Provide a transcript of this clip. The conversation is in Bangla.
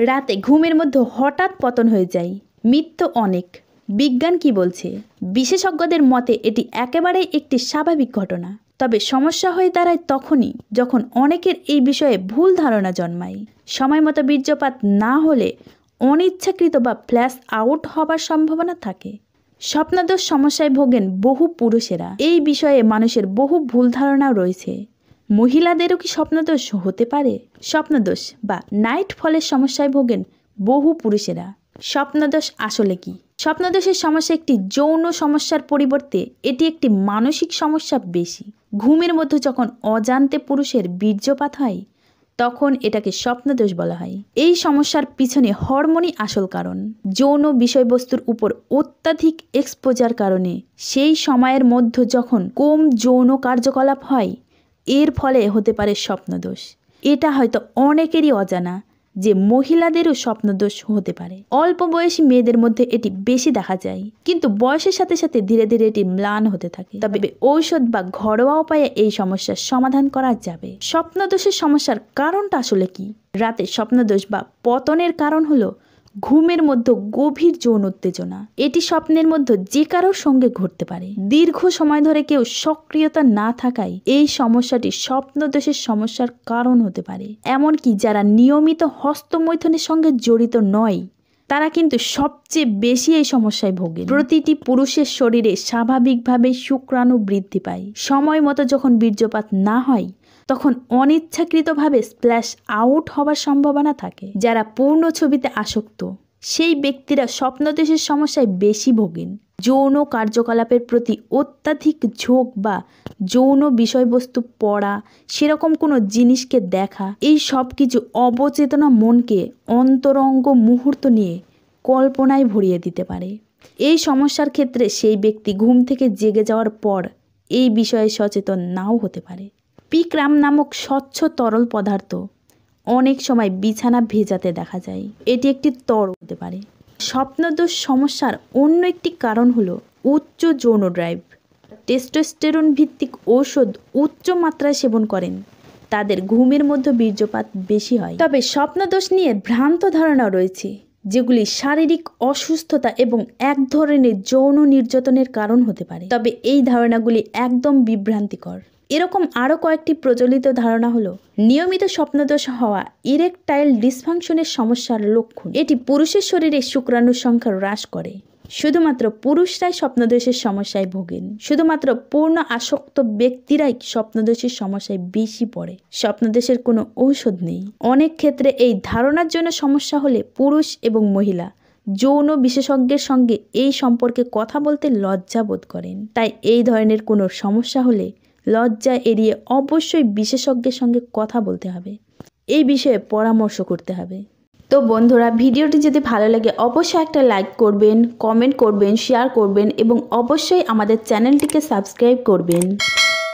রাতে ঘুমের মধ্যে হঠাৎ পতন হয়ে যায়, মৃত্যু অনেক। বিজ্ঞান কি বলছে? বিশেষজ্ঞদের মতে এটি একেবারেই একটি স্বাভাবিক ঘটনা। তবে সমস্যা হয়ে দাঁড়ায় তখনই যখন অনেকের এই বিষয়ে ভুল ধারণা জন্মায়। সময়মতো বীর্যপাত না হলে অনিচ্ছাকৃত বা ফ্ল্যাশ আউট হবার সম্ভাবনা থাকে। স্বপ্নদোষ সমস্যায় ভোগেন বহু পুরুষেরা। এই বিষয়ে মানুষের বহু ভুল ধারণাও রয়েছে। মহিলাদেরও কি স্বপ্নদোষ হতে পারে? স্বপ্নদোষ বা নাইট ফলের সমস্যায় ভোগেন বহু পুরুষেরা। স্বপ্নদোষ আসলে কি? স্বপ্নদোষের সমস্যা একটি যৌন সমস্যার পরিবর্তে এটি একটি মানসিক সমস্যা বেশি। ঘুমের মধ্যে যখন অজান্তে পুরুষের বীর্যপাত হয় তখন এটাকে স্বপ্নদোষ বলা হয়। এই সমস্যার পিছনে হরমোনই আসল কারণ। যৌন বিষয়বস্তুর উপর অত্যাধিক এক্সপোজার কারণে সেই সময়ের মধ্যে যখন কম যৌন কার্যকলাপ হয় এর ফলে হতে পারে স্বপ্নদোষ। এটা হয়তো অনেকেরই অজানা যে মহিলাদেরও স্বপ্নদোষ হতে পারে। অল্প বয়সী মেয়েদের মধ্যে এটি বেশি দেখা যায়, কিন্তু বয়সের সাথে সাথে ধীরে ধীরে এটি ম্লান হতে থাকে। তবে ঔষধ বা ঘরোয়া উপায়ে এই সমস্যার সমাধান করা যাবে। স্বপ্নদোষের সমস্যার কারণটা আসলে কি? রাতে স্বপ্নদোষ বা পতনের কারণ হলো ঘুমের মধ্যে গভীর যৌন উত্তেজনা। এটি স্বপ্নের মধ্যে যে কারোর সঙ্গে ঘটতে পারে। দীর্ঘ সময় ধরে কেউ সক্রিয়তা না থাকায় এই সমস্যাটি স্বপ্নদোষের সমস্যার কারণ হতে পারে। এমনকি যারা নিয়মিত হস্তমৈথুনের সঙ্গে জড়িত নয় তারা কিন্তু সবচেয়ে বেশি এই সমস্যায় ভোগে। প্রতিটি পুরুষের শরীরে স্বাভাবিকভাবেই শুক্রাণু বৃদ্ধি পায়। সময় মতো যখন বীর্যপাত না হয় তখন অনিচ্ছাকৃতভাবে স্প্ল্যাশ আউট হবার সম্ভাবনা থাকে। যারা পূর্ণ ছবিতে আসক্ত সেই ব্যক্তিরা স্বপ্নদোষের সমস্যায় বেশি ভোগেন। যৌন কার্যকলাপের প্রতি অত্যাধিক ঝোঁক বা যৌন বিষয়বস্তু পড়া, সেরকম কোনো জিনিসকে দেখা, এই সব কিছু অবচেতনা মনকে অন্তরঙ্গ মুহূর্ত নিয়ে কল্পনায় ভরিয়ে দিতে পারে। এই সমস্যার ক্ষেত্রে সেই ব্যক্তি ঘুম থেকে জেগে যাওয়ার পর এই বিষয়ে সচেতন নাও হতে পারে। পিক্রাম নামক স্বচ্ছ তরল পদার্থ অনেক সময় বিছানা ভেজাতে দেখা যায়। এটি একটি তরল হতে পারে। স্বপ্নদোষ সমস্যার অন্য একটি কারণ হলো উচ্চ যৌন ড্রাইভ। টেস্টোস্টেরন ভিত্তিক ঔষধ উচ্চ মাত্রায় সেবন করেন তাদের ঘুমের মধ্যে বীর্যপাত বেশি হয়। তবে স্বপ্নদোষ নিয়ে ভ্রান্ত ধারণা রয়েছে যেগুলি শারীরিক অসুস্থতা এবং এক ধরনের যৌন নির্যাতনের কারণ হতে পারে। তবে এই ধারণাগুলি একদম বিভ্রান্তিকর। এরকম আরও কয়েকটি প্রচলিত ধারণা হলো নিয়মিত স্বপ্নদোষ হওয়া ইরেকটাইল ডিসফাংশনের সমস্যার লক্ষণ। এটি পুরুষের শরীরে শুক্রাণুর সংখ্যা হ্রাস করে। শুধুমাত্র পুরুষরাই স্বপ্নদোষের সমস্যায় ভোগেন। শুধুমাত্র পূর্ণ আসক্ত ব্যক্তিরাই স্বপ্নদোষের সমস্যায় বেশি পড়ে। স্বপ্নদোষের কোনো ঔষধ নেই। অনেক ক্ষেত্রে এই ধারণার জন্য সমস্যা হলে পুরুষ এবং মহিলা যৌন বিশেষজ্ঞের সঙ্গে এই সম্পর্কে কথা বলতে লজ্জা বোধ করেন। তাই এই ধরনের কোনো সমস্যা হলে লজ্জা এড়িয়ে অবশ্যই বিশেষজ্ঞের সঙ্গে কথা বলতে হবে, এই বিষয়ে পরামর্শ করতে হবে। তো বন্ধুরা, ভিডিওটি যদি ভালো লাগে অবশ্যই একটা লাইক করবেন, কমেন্ট করবেন, শেয়ার করবেন এবং অবশ্যই আমাদের চ্যানেলটিকে সাবস্ক্রাইব করবেন।